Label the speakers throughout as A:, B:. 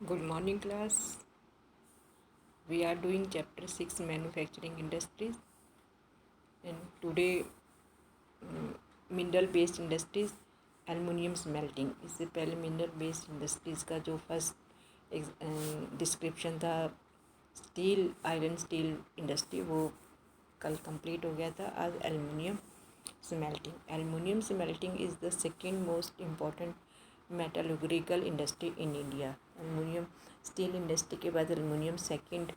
A: Good morning, class. We are doing chapter 6 manufacturing industries, and today mineral based industries aluminium smelting. इससे पहले mineral based industries का जो first description था steel iron steel industry वो कल complete हो गया था। आज aluminium smelting is the second most important metallurgical industry in India. Aluminium steel industry के बाद एलुमिनियम सेकेंड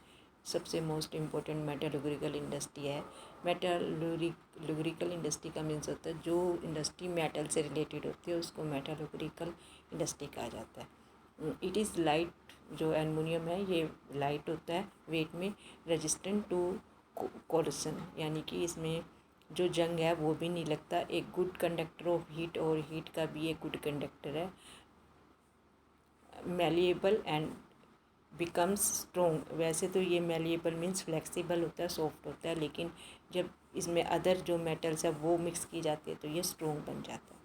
A: सबसे मोस्ट इम्पोर्टेंट मेटलर्जिकल इंडस्ट्री है। मेटलर्जिकल इंडस्ट्री का मीन्स होता है जो इंडस्ट्री मेटल से रिलेटेड होती है उसको मेटलर्जिकल इंडस्ट्री कहा जाता है। इट इज़ लाइट, जो एलुमिनियम है ये लाइट होता है वेट में, रेजिस्टेंट टू कोरोशन, यानी कि इसमें जो जंग है वो भी नहीं लगता। एक गुड कंडक्टर ऑफ हीट, और हीट का भी एक गुड कंडक्टर है। Malleable and becomes strong. वैसे तो ये मैलिएबल मीन्स फ्लेक्सिबल होता है, सॉफ्ट होता है, लेकिन जब इसमें अदर जो मेटल्स है वो मिक्स की जाती है तो ये स्ट्रोंग बन जाता है।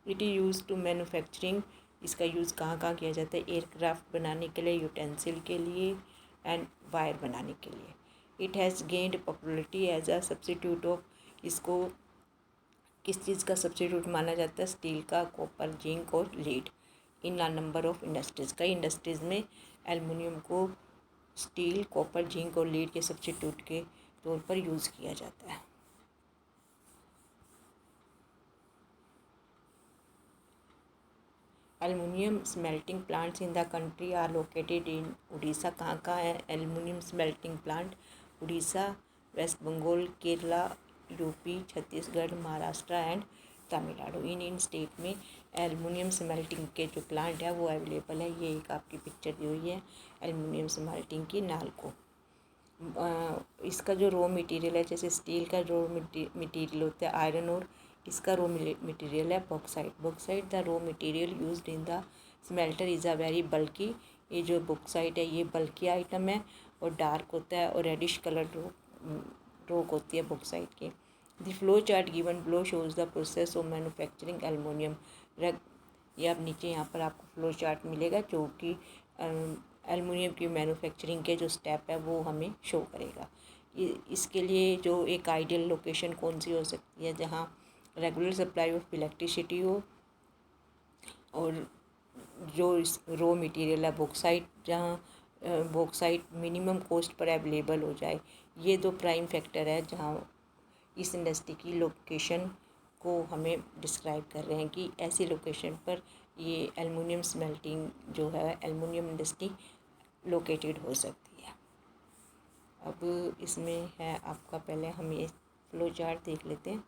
A: It is use to manufacturing. इसका यूज़ कहाँ कहाँ किया जाता है? एयरक्राफ्ट बनाने के लिए, यूटेंसिल के लिए एंड वायर बनाने के लिए। It has gained popularity as a substitute of. इसको किस चीज़ का सब्सिट्यूट माना जाता है? स्टील का, कॉपर, जिंक और lead. In a number of industries, कई इंडस्ट्रीज़ में एलुमिनियम को स्टील, कॉपर, जिंक और लीड के सब्सिट्यूट के तौर पर यूज़ किया जाता है। Aluminium smelting plants in the country are located in Orissa. कहाँ कहाँ है aluminium smelting plant? Orissa, West Bengal, Kerala, UP, Chhattisgarh, Maharashtra and Tamil Nadu. इन स्टेट में एलुमिनियम स्मेल्टिंग के जो प्लांट है वो अवेलेबल है। ये एक आपकी पिक्चर दी हुई है एलुमिनियम स्मेल्टिंग की नालको। इसका जो रॉ मटेरियल है, जैसे स्टील का रॉ मटेरियल होता है आयरन, और इसका रॉ मटेरियल है bauxite. Bauxite the raw material used in the smelter is a very बल्कि। ये जो बॉक्साइट है ये बल्कि आइटम है और डार्क होता है और रेडिश कलर रॉक होती है बॉक्साइट की। The flow chart given below shows the process of manufacturing aluminium. ये अब नीचे यहाँ पर आपको फ्लो चार्ट मिलेगा जो कि एलुमिनियम की मैन्युफैक्चरिंग के जो स्टेप है वो हमें शो करेगा। इसके लिए जो एक आइडियल लोकेशन कौन सी हो सकती है? जहाँ रेगुलर सप्लाई ऑफ इलेक्ट्रिसिटी हो और जो इस रॉ मटेरियल है बॉक्साइट, जहाँ bauxite minimum cost per available हो जाए। ये दो प्राइम फैक्टर है जहाँ इस इंडस्ट्री की लोकेशन को हमें डिस्क्राइब कर रहे हैं कि ऐसी लोकेशन पर ये एलुमिनियम स्मेल्टिंग जो है एलुमिनियम इंडस्ट्री लोकेटेड हो सकती है। अब इसमें है आपका, पहले हम ये फ्लो चार्ट देख लेते हैं।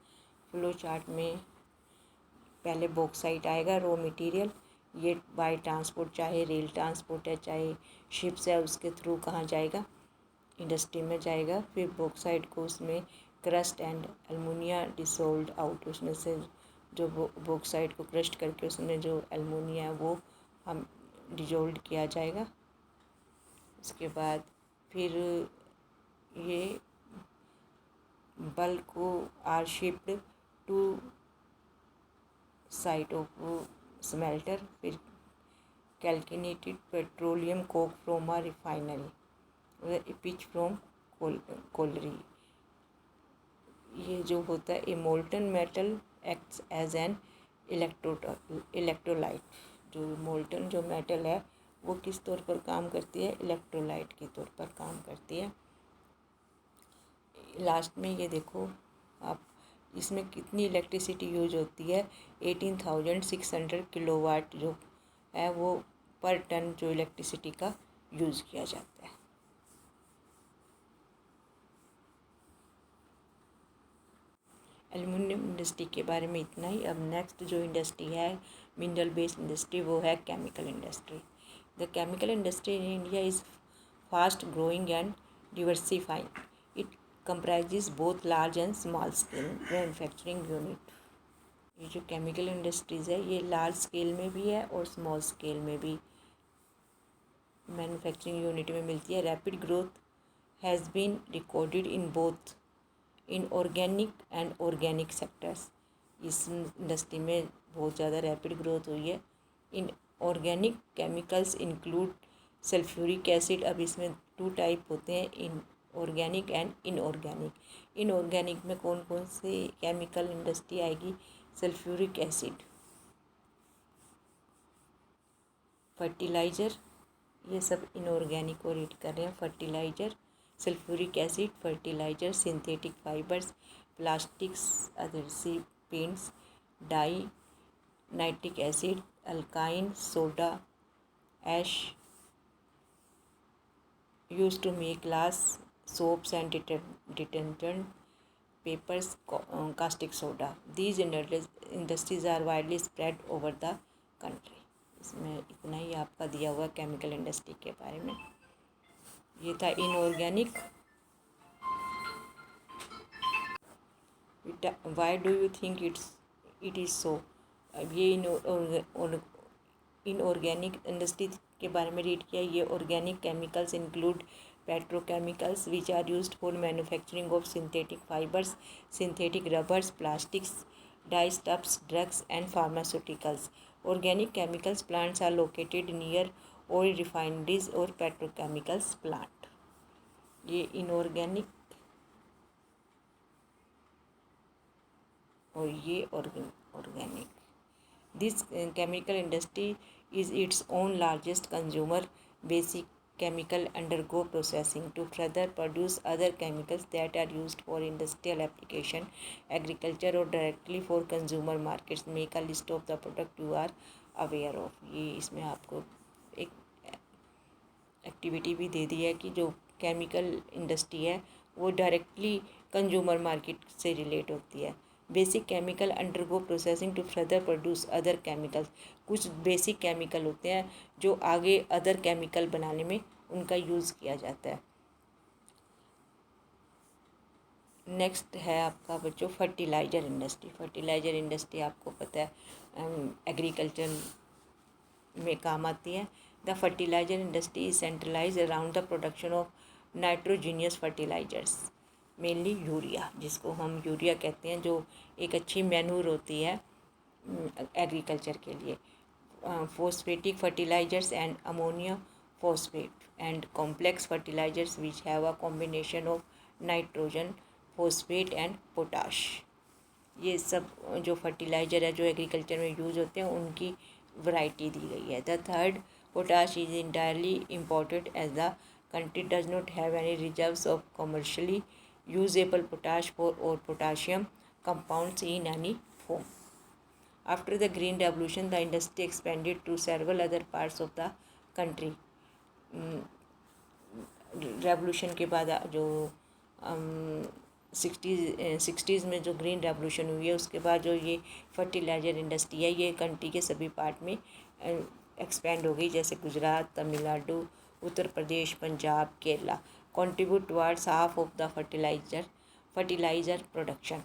A: फ्लो चार्ट में पहले बॉक्साइट आएगा, रॉ मटेरियल। ये बाय ट्रांसपोर्ट, चाहे रेल ट्रांसपोर्ट है चाहे शिप्स है, उसके थ्रू कहाँ जाएगा? इंडस्ट्री में जाएगा। फिर बॉक्साइट को उसमें क्रस्ट एंड एलुमिनिया डिसोल्ड आउट, उसमें से जो बॉक्साइट को क्रस्ट करके उसमें जो एलुमिनिया है वो हम डिजोल्व किया जाएगा। उसके बाद फिर ये बल्क को are shipped to site of smelter. फिर calcinated petroleum coke from a refinery, pitch from colliery. ये जो होता है a molten metal acts as an electrolyte. जो मोल्टन जो मेटल है वो किस तौर पर काम करती है? इलेक्ट्रोलाइट के तौर पर काम करती है। लास्ट में ये देखो आप, इसमें कितनी इलेक्ट्रिसिटी यूज होती है? 18,600 किलोवाट जो है वो पर टन जो इलेक्ट्रिसिटी का यूज़ किया जाता है। एल्युमिनियम इंडस्ट्री के बारे में इतना ही। अब नेक्स्ट जो इंडस्ट्री है मिनरल बेस्ड इंडस्ट्री वो है chemical industry. The chemical industry in India is fast growing and diversifying. It comprises both large and small scale manufacturing unit. ये जो केमिकल इंडस्ट्रीज़ है ये लार्ज स्केल में भी है और स्मॉल स्केल में भी मैन्युफैक्चरिंग यूनिट में मिलती है। Rapid growth has been recorded in both inorganic and organic sectors. इस इंडस्ट्री में बहुत ज़्यादा रैपिड ग्रोथ हुई है। Inorganic chemicals include sulphuric acid, अब इसमें 2 टाइप होते हैं, inorganic and inorganic. Inorganic में कौन कौन से केमिकल इंडस्ट्री आएगी? सल्फ्यूरिक एसिड, फर्टिलाइज़र, ये सब इनऑर्गेनिक को रीड कर रहे हैं। Fertilizer, sulphuric acid, fertilizer, synthetic fibres, plastics, adhesive paints, dye, nitric acid, अल्काइन, soda ash used to make glass, soaps and detergent, papers, caustic soda. These industries are widely spread over the country. इसमें इतना ही आपका दिया हुआ chemical industry के बारे में। ये था inorganic. Why do you think it is so? अब ये इनऑर्गेनिक इंडस्ट्री के बारे में रीड किया। ये organic chemicals include petrochemicals which are used for manufacturing of synthetic fibres, synthetic rubbers, plastics, dyestuffs, drugs and pharmaceuticals. Organic chemicals plants are located near oil refineries or petrochemicals plant. ये inorganic और ये organic. This chemical industry is its own largest consumer. Basic chemical undergo processing to further produce other chemicals that are used for industrial application, agriculture or directly for consumer markets. Make a list of the product you are aware of. ये इसमें आपको एक activity भी दे दी है कि जो chemical industry है वो डायरेक्टली कंज्यूमर मार्केट से रिलेट होती है। Basic chemical undergo processing to further produce other chemicals. कुछ बेसिक केमिकल होते हैं जो आगे अदर केमिकल बनाने में उनका यूज़ किया जाता है। नेक्स्ट है आपका बच्चों फर्टिलाइज़र इंडस्ट्री। फर्टिलाइज़र इंडस्ट्री आपको पता है एग्रीकल्चर में काम आती है। The fertilizer industry is centralise around the production of nitrogenous fertilizers, mainly urea, जिसको हम यूरिया कहते हैं, जो एक अच्छी मैन्यूर होती है एग्रीकल्चर के लिए। Phosphatic fertilizers and ammonia phosphate and complex fertilizers which have a combination of nitrogen, phosphate and potash. ये सब जो फर्टिलाइज़र है जो एग्रीकल्चर में यूज़ होते हैं उनकी वैरायटी दी गई है। The third, potash is entirely imported as the country does not have any reserves of commercially usable potash or potassium compounds in any form. After the Green Revolution, the industry expanded to several other parts of the country. Revolution के बाद जो 60s में जो green revolution हुई है उसके बाद जो ये फर्टिलाइज़र इंडस्ट्री है ये कंट्री के सभी पार्ट में एक्सपेंड हो गई, जैसे Gujarat, Tamil Nadu, Uttar Pradesh, Punjab, Kerala. Contribute towards half of the fertiliser production.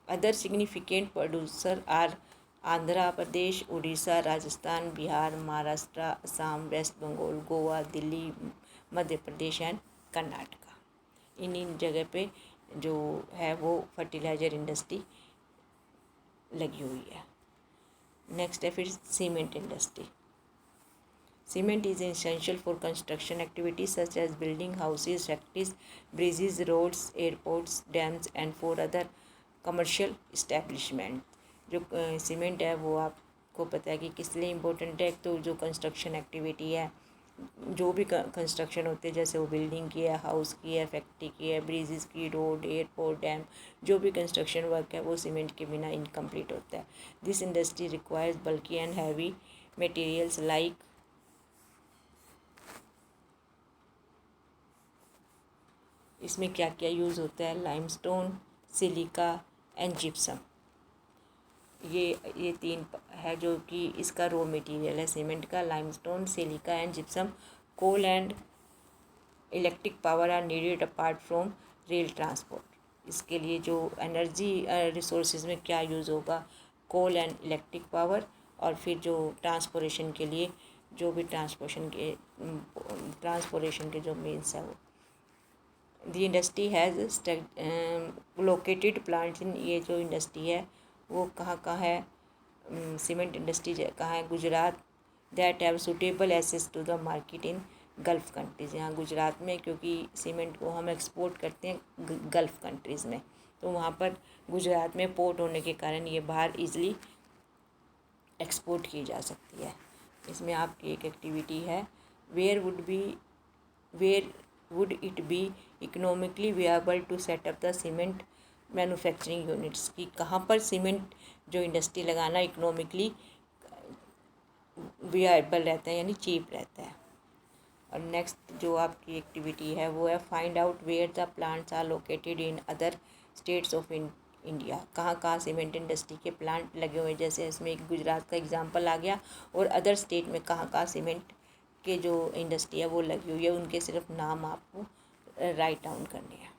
A: Other significant producer are Andhra Pradesh, Orissa, Rajasthan, Bihar, Maharashtra, Assam, West Bengal, Goa, Delhi, Madhya Pradesh and Karnataka. इन जगह पे जो है वो फर्टिलाइज़र इंडस्ट्री लगी हुई है। नेक्स्ट है फिर cement industry. Cement is essential for construction activities such as building houses, factories, bridges, roads, airports, dams and for other commercial establishment. जो सीमेंट है वो आपको पता है कि किस लिए इम्पोर्टेंट है। तो जो कंस्ट्रक्शन एक्टिविटी है, जो भी कंस्ट्रक्शन होते हैं, जैसे वो बिल्डिंग की है, हाउस की है, फैक्ट्री की है, ब्रिजेस की, रोड, एयरपोर्ट, डैम, जो भी कंस्ट्रक्शन वर्क है वो सीमेंट के बिना इनकम्प्लीट होता है। This industry requires bulky and heavy materials like इसमें क्या क्या यूज़ होता है? Limestone, silica and gypsum. ये तीन है जो कि इसका रॉ मटेरियल है सीमेंट का। Limestone, silica and gypsum. Coal and electric power are needed apart from rail transport. इसके लिए जो एनर्जी रिसोर्सेज में क्या यूज़ होगा? कोल एंड इलेक्ट्रिक पावर, और फिर जो ट्रांसपोर्टेशन के लिए जो भी ट्रांसपोर्टेशन के जो मीन्स है वो। The industry has located plants in, ये जो इंडस्ट्री है वो कहाँ कहाँ है? सीमेंट इंडस्ट्री कहाँ है? Gujarat. That have suitable access to the market in Gulf countries, यहाँ गुजरात में, क्योंकि सीमेंट को हम एक्सपोर्ट करते हैं गल्फ़ कंट्रीज़ में, तो वहाँ पर गुजरात में पोर्ट होने के कारण ये बाहर इजीली एक्सपोर्ट की जा सकती है। इसमें आपकी एक एक्टिविटी है, where would it be economically viable to set up the cement manufacturing units, कि कहाँ पर सीमेंट जो इंडस्ट्री लगाना इकोनॉमिकली विएबल रहता है, यानी चीप रहता है। और नेक्स्ट जो आपकी एक्टिविटी है वो है, find out where the plants are located in other states of India, कहाँ कहाँ सीमेंट इंडस्ट्री के प्लांट लगे हुए हैं। जैसे इसमें एक गुजरात का एग्जांपल आ गया, और अदर स्टेट में कहाँ कहाँ सीमेंट के जो इंडस्ट्री है वो लगी हुई है, उनके सिर्फ नाम आपको राइट डाउन करने हैं।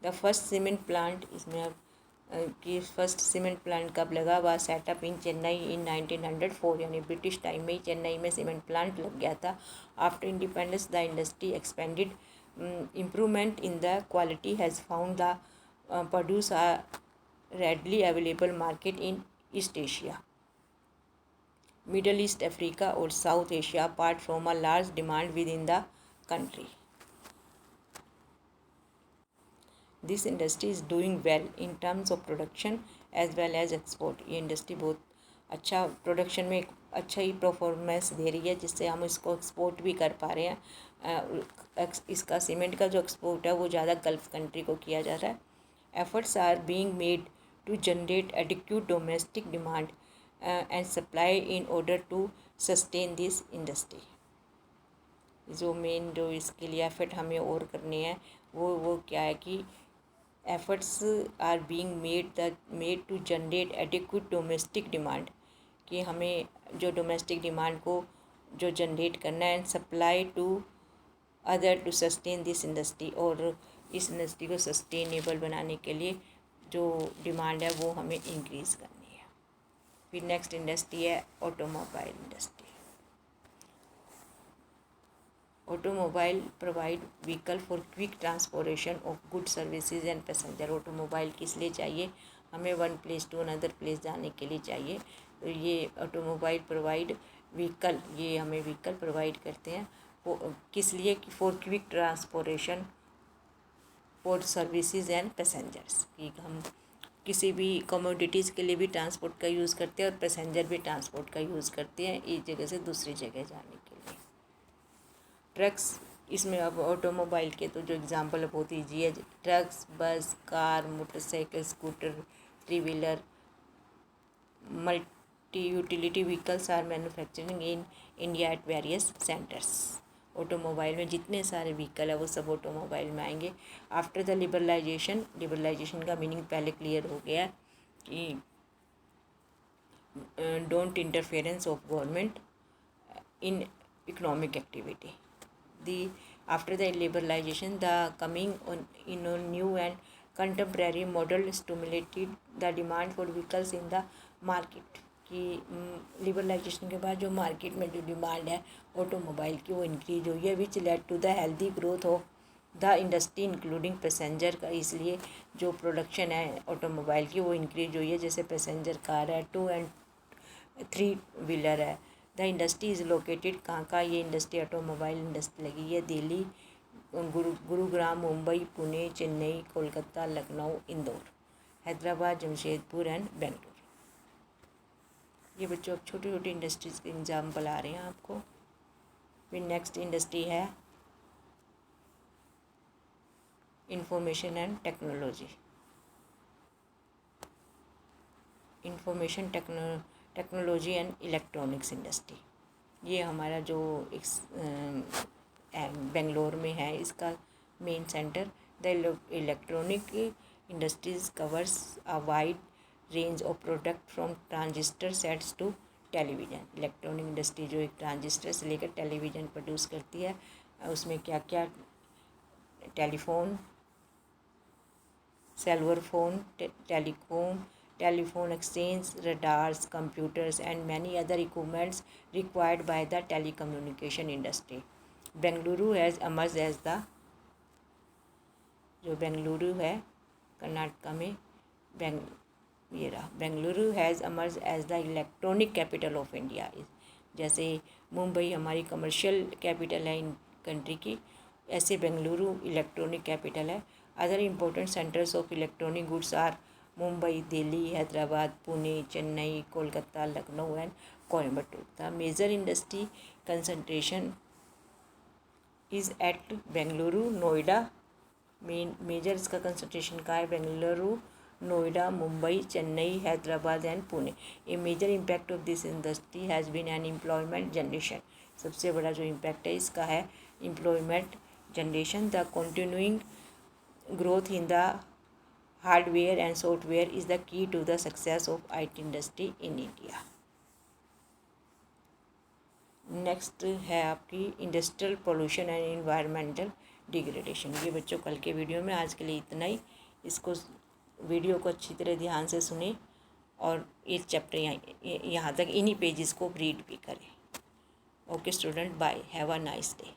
A: द फर्स्ट सीमेंट प्लांट, इसमें अब कि फर्स्ट सीमेंट प्लांट कब लगा, वह सेटअप इन चेन्नई इन 1904, यानी ब्रिटिश टाइम में ही चेन्नई में सीमेंट प्लांट लग गया था। After independence the industry expanded, improvement in the quality has found the produce are readily available market in East Asia, Middle East, Africa और South Asia, apart from a large demand within the country. This industry is doing well in terms of production as well as export. ये industry बहुत अच्छा production में अच्छा ही performance दे रही है, जिससे हम इसको एक्सपोर्ट भी कर पा रहे हैं। इसका सीमेंट का जो एक्सपोर्ट है वो ज़्यादा गल्फ़ कंट्री को किया जा रहा है। Efforts are being made to generate adequate domestic demand and supply in order to sustain this industry. जो मेन जो इसके लिए एफर्ट हमें और करने हैं वो क्या है कि efforts are being made to generate adequate domestic demand, कि हमें जो डोमेस्टिक डिमांड को जो जनरेट करना है, and supply to other to sustain this industry, और इस इंडस्ट्री को सस्टेनेबल बनाने के लिए जो डिमांड है वो हमें इंक्रीज़ करनी है। फिर नेक्स्ट इंडस्ट्री है automobile industry. Automobile provide vehicle for quick transportation of good services and passenger. Automobile किस लिए चाहिए, हमें one place to another place जाने के लिए चाहिए। तो ये ऑटोमोबाइल प्रोवाइड व्हीकल, ये हमें व्हीकल प्रोवाइड करते हैं किस लिए, कि for quick transportation for services and passengers, कि हम किसी भी कमोडिटीज़ के लिए भी ट्रांसपोर्ट का यूज़ करते हैं और पैसेंजर भी ट्रांसपोर्ट का यूज़ करते हैं एक जगह से दूसरी जगह जाने के लिए। ट्रक्स, इसमें अब ऑटोमोबाइल के तो जो एग्जांपल है बहुत ईजी है। Trucks, bus, car, motorcycle, scooter, three wheeler, multi utility vehicles are manufacturing in India at various centres. Automobile में जितने सारे व्हीकल है वो सब ऑटोमोबाइल में आएंगे। आफ्टर द लिबरलाइजेशन का मीनिंग पहले क्लियर हो गया कि don't interference of government in economic activity. After the liberalization, the coming in on new and contemporary model stimulated the demand for vehicles in the market, कि liberalisation के बाद जो market में जो डिमांड है ऑटोमोबाइल की वो इंक्रीज हुई है, which led to the healthy growth of the industry including passenger का। इसलिए जो प्रोडक्शन है ऑटोमोबाइल की वो इंक्रीज हुई है, जैसे पैसेंजर कार है, 2 and 3 व्हीलर है। द इंडस्ट्री इज़ लोकेटेड, कहाँ ये इंडस्ट्री ऑटोमोबाइल इंडस्ट्री लगी है, दिल्ली, गुरुग्राम, मुंबई, पुणे, चेन्नई, कोलकाता, लखनऊ, इंदौर, हैदराबाद, जमशेदपुर एंड बेंगलुरु। ये बच्चों अब छोटी छोटी इंडस्ट्रीज़ के एग्जाम्पल आ रहे हैं आपको। फिर नेक्स्ट इंडस्ट्री है information and technology. Information technology and electronics industry, ये हमारा जो बेंगलोर में है, इसका main centre. The electronic industries covers a wide range of product from transistor sets to television. Electronic industry जो एक ट्रांजिस्टर से लेकर टेलीविज़न प्रोड्यूस करती है, उसमें क्या क्या, telephone, cellular phone, telephone exchange, radars, computers and many other equipments required by the telecommunication industry. Bengaluru has emerged as the, जो बेंगलुरु है कर्नाटका में, Bengaluru has emerged as the electronic capital of India. जैसे मुंबई हमारी कमर्शियल कैपिटल है इन country की, ऐसे Bengaluru electronic capital है। Other important centres of electronic goods are Mumbai, Delhi, Hyderabad, Pune, Chennai, Kolkata, Lucknow and Coimbatore. The major industry concentration is at Bengaluru, Noida. Major इसका कंसंट्रेशन कहाँ है? Bengaluru, Noida, Mumbai, Chennai, Hyderabad and Pune. A major impact of this industry has been an employment generation. सबसे बड़ा जो impact है इसका है employment generation. The continuing growth in the hardware and software is the key to the success of IT industry in India. Next है आपकी industrial pollution and environmental degradation. ये बच्चों कल के वीडियो में, आज के लिए इतना ही। इसको वीडियो को अच्छी तरह ध्यान से सुने और ये चैप्टर यहाँ तक इन्हीं पेजेस को रीड भी करें। Okay student, bye, have a nice day.